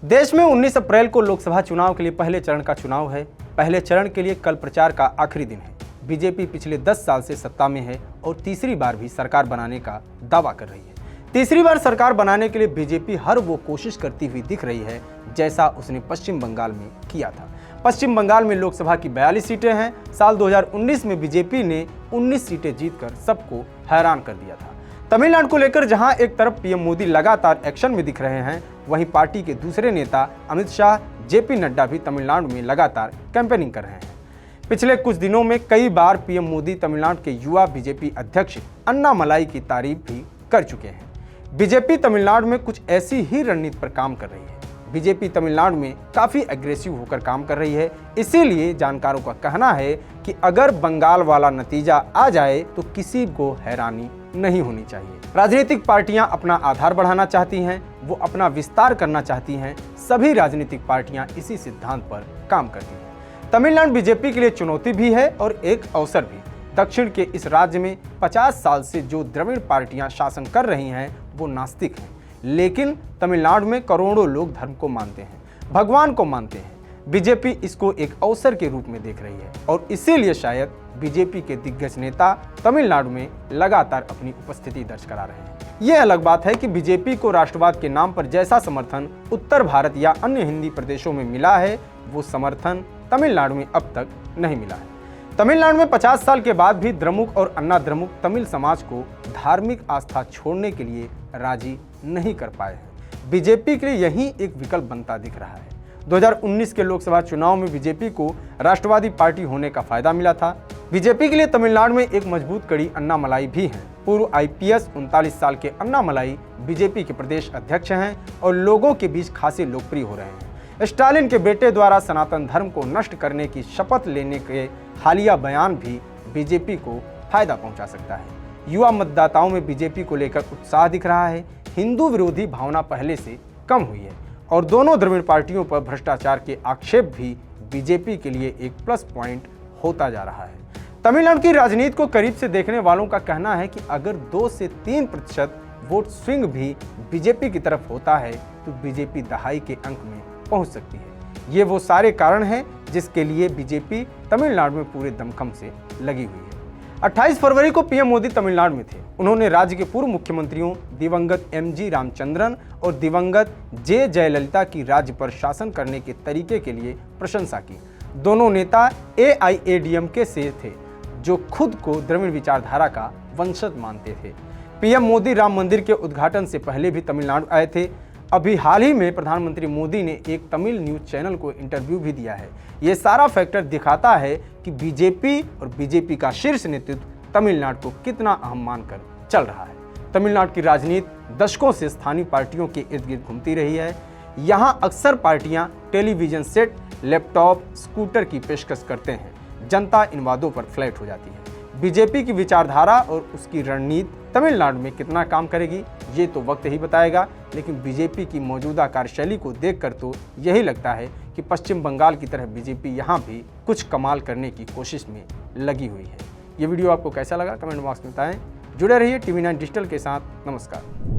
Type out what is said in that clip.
देश में 19 अप्रैल को लोकसभा चुनाव के लिए पहले चरण का चुनाव है। पहले चरण के लिए कल प्रचार का आखिरी दिन है। बीजेपी पिछले 10 साल से सत्ता में है और तीसरी बार भी सरकार बनाने का दावा कर रही है। तीसरी बार सरकार बनाने के लिए बीजेपी हर वो कोशिश करती हुई दिख रही है जैसा उसने पश्चिम बंगाल में किया था। पश्चिम बंगाल में लोकसभा की 42 सीटें हैं। साल 2019 में बीजेपी ने 19 सीटें जीतकर सबको हैरान कर दिया था। तमिलनाडु को लेकर जहां एक तरफ पीएम मोदी लगातार एक्शन में दिख रहे हैं, वहीं पार्टी के दूसरे नेता अमित शाह, जेपी नड्डा भी तमिलनाडु में लगातार कैंपेनिंग कर रहे हैं। पिछले कुछ दिनों में कई बार पीएम मोदी तमिलनाडु के युवा बीजेपी अध्यक्ष अन्नामलाई की तारीफ भी कर चुके हैं। बीजेपी तमिलनाडु में कुछ ऐसी ही रणनीति पर काम कर रही है। बीजेपी तमिलनाडु में काफी एग्रेसिव होकर काम कर रही है। इसीलिए जानकारों का कहना है कि अगर बंगाल वाला नतीजा आ जाए तो किसी को हैरानी नहीं होनी चाहिए। राजनीतिक पार्टियां अपना आधार बढ़ाना चाहती हैं, वो अपना विस्तार करना चाहती हैं। सभी राजनीतिक पार्टियां इसी सिद्धांत पर काम करती हैं। तमिलनाडु बीजेपी के लिए चुनौती भी है और एक अवसर भी। दक्षिण के इस राज्य में 50 साल से जो द्रविड़ पार्टियां शासन कर रही हैं वो नास्तिक हैं, लेकिन तमिलनाडु में करोड़ों लोग धर्म को मानते हैं, भगवान को मानते हैं। बीजेपी इसको एक अवसर के रूप में देख रही है और इसीलिए शायद बीजेपी के दिग्गज नेता तमिलनाडु में लगातार अपनी उपस्थिति दर्ज करा रहे हैं। यह अलग बात है कि बीजेपी को राष्ट्रवाद के नाम पर जैसा समर्थन उत्तर भारत या अन्य हिंदी प्रदेशों में मिला है, वो समर्थन तमिलनाडु में अब तक नहीं मिला है। तमिलनाडु में 50 साल के बाद भी द्रमुक और अन्ना द्रमुक तमिल समाज को धार्मिक आस्था छोड़ने के लिए राजी नहीं कर पाए हैं। बीजेपी के लिए यही एक विकल्प बनता दिख रहा है। 2019 के लोकसभा चुनाव में बीजेपी को राष्ट्रवादी पार्टी होने का फायदा मिला था। बीजेपी के लिए तमिलनाडु में एक मजबूत कड़ी अन्नामलाई भी है। पूर्व आईपीएस 39 साल के अन्नामलाई बीजेपी के प्रदेश अध्यक्ष हैं और लोगों के बीच खासे लोकप्रिय हो रहे हैं। स्टालिन के बेटे द्वारा सनातन धर्म को नष्ट करने की शपथ लेने के हालिया बयान भी बीजेपी को फायदा पहुंचा सकता है। युवा मतदाताओं में बीजेपी को लेकर उत्साह दिख रहा है। हिंदू विरोधी भावना पहले से कम हुई है और दोनों द्रविड़ पार्टियों पर भ्रष्टाचार के आक्षेप भी बीजेपी के लिए एक प्लस पॉइंट होता जा रहा है। तमिलनाडु की राजनीति को करीब से देखने वालों का कहना है कि अगर 2 से 3% वोट स्विंग भी बीजेपी की तरफ होता है तो बीजेपी दहाई के अंक में पहुंच सकती है। ये वो सारे कारण हैं जिसके लिए बीजेपी तमिलनाडु में पूरे दमखम से लगी हुई है। 28 फरवरी को पीएम मोदी तमिलनाडु में थे। उन्होंने राज्य के पूर्व मुख्यमंत्रियों दिवंगत एमजी रामचंद्रन और दिवंगत जे जयललिता की राज्य पर शासन करने के तरीके के लिए प्रशंसा की। दोनों नेता एआईएडीएमके से थे, जो खुद को द्रविड़ विचारधारा का वंशज मानते थे। पीएम मोदी राम मंदिर के उद्घाटन से पहले भी तमिलनाडु आए थे। अभी हाल ही में प्रधानमंत्री मोदी ने एक तमिल न्यूज चैनल को इंटरव्यू भी दिया है। ये सारा फैक्टर दिखाता है कि बीजेपी और बीजेपी का शीर्ष नेतृत्व तमिलनाडु को कितना अहम मानकर चल रहा है। तमिलनाडु की राजनीति दशकों से स्थानीय पार्टियों के इर्द गिर्द घूमती रही है। यहाँ अक्सर पार्टियां टेलीविजन सेट, लैपटॉप, स्कूटर की पेशकश करते हैं। जनता इन वादों पर फ्लैट हो जाती है। बीजेपी की विचारधारा और उसकी रणनीति तमिलनाडु में कितना काम करेगी ये तो वक्त ही बताएगा, लेकिन बीजेपी की मौजूदा कार्यशैली को देखकर तो यही लगता है कि पश्चिम बंगाल की तरह बीजेपी यहाँ भी कुछ कमाल करने की कोशिश में लगी हुई है। ये वीडियो आपको कैसा लगा कमेंट बॉक्स में बताएं। जुड़े रहिए टीवी 9 डिजिटल के साथ। नमस्कार।